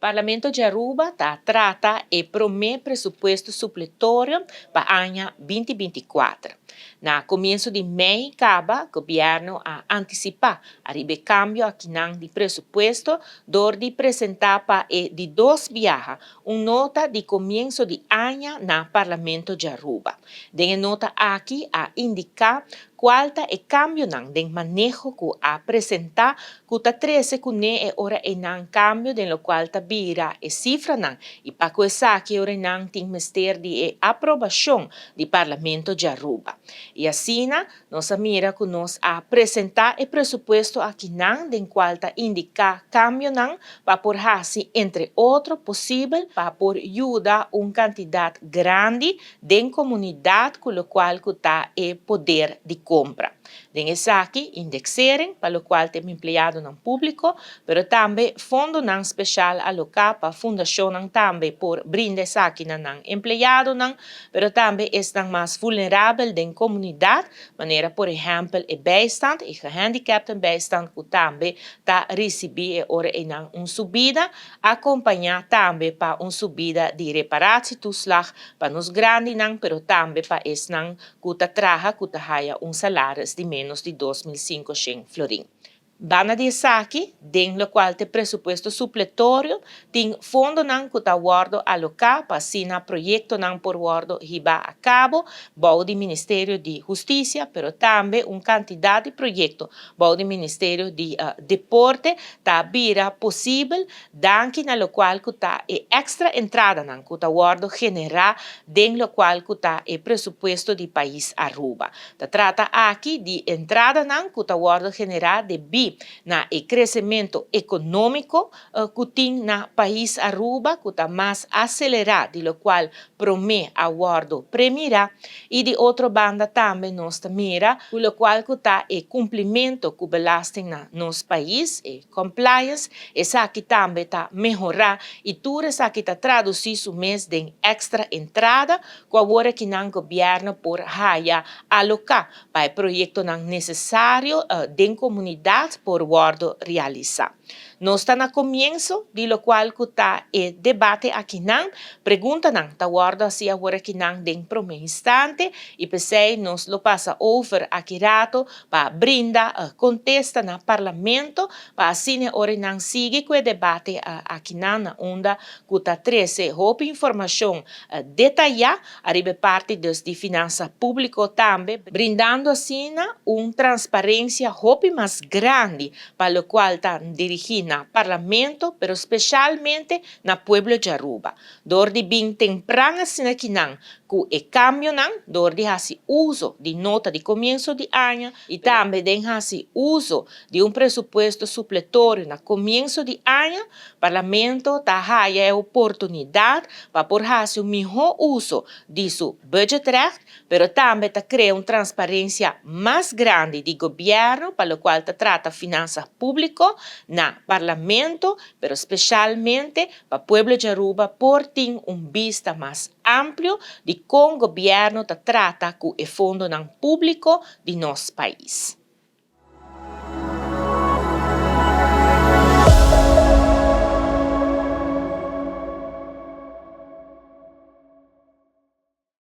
Parlamento de Aruba trata e promete presupuesto supletório para o ano 2024. Na começo de mês, o governo a antecipar a cambio aqui de presupuesto, dor de apresentar para de dois viagens uma nota de começo de ano na Parlamento de Aruba. De nota aqui a indicar qual é o cambio de manejo que a apresentar, que está 13 que é ora em cambio de lo qual está vira e cifra e para coisa que ora não tem mister de aprovação do Parlamento de Aruba. E assim, nós mira que nós apresentar o presupuesto aqui de qual está indicar cambio para por assim, entre outros possível, para por ajudar uma quantidade grande de comunidade com o qual está o poder de compra. Den aqui indexering, para o qual tem empregado no público, pero também fundo especial alocado para a fundação também por brindar aqui não empregado pero também estão mais vulneráveis da comunidade, maneira por exemplo e bijstand, e gehandicapten bijstand que também está recebendo ora uma subida, acompanhar também para uma subida de reparatietoeslag para os grandes pero também para es que está traga que está salário de menos de 2.500 florin. Bana de aqui, dentro do qual tem presupuesto supletório, tem fundo que está guardo alocado para assinar projeto por guardo riba a cabo, bom do Ministério de Justiça, pero também uma quantidade de projetos, bom do Ministério de Deporte, está vira possível, danke na lo qual que está extra entrada que está guardo generar, dentro do qual que está o presupuesto do país Aruba. Está trata aqui de entrada que está guardo generar de na o crescimento econômico que tem na país Aruba, que está mais acelerado, de lo qual promete aguardo premira, e de outra banda também nós mira, com o qual que está o cumprimento com belasting na nos país, e compliance, essa aqui também está melhorar, e tudo isso aqui está traduzido mês de extra entrada, com agora que o governo por haya alocar para o projeto necessário de comunidade por guardo realizar. Nós estamos no começo, de lo qual que está o debate aqui pergunta está guardo assim agora que de primeiro instante, e pensei nós lo passa over aqui rato para brindar contesta no parlamento, para assim ora siga com o debate aqui na onda que está treze roupa informação detalhada, arriba parte de finanças públicas também, brindando assim uma transparência roupa mais grande para o qual está dirigido no parlamento, pero especialmente no pueblo de Aruba. Dor de bem temprano assim aqui que o cambio dor de fazer uso de nota de começo de ano e também de fazer uso de presupuesto supletório no começo de ano, parlamento está a oportunidade para por fazer melhor uso de seu budgetrecht, pero também está criando uma transparência mais grande de governo, para o qual está trata finanças públicas no parlamento, pero especialmente para o pueblo de Aruba por ter vista mais amplo de como o governo trata com o fundo público de nosso país.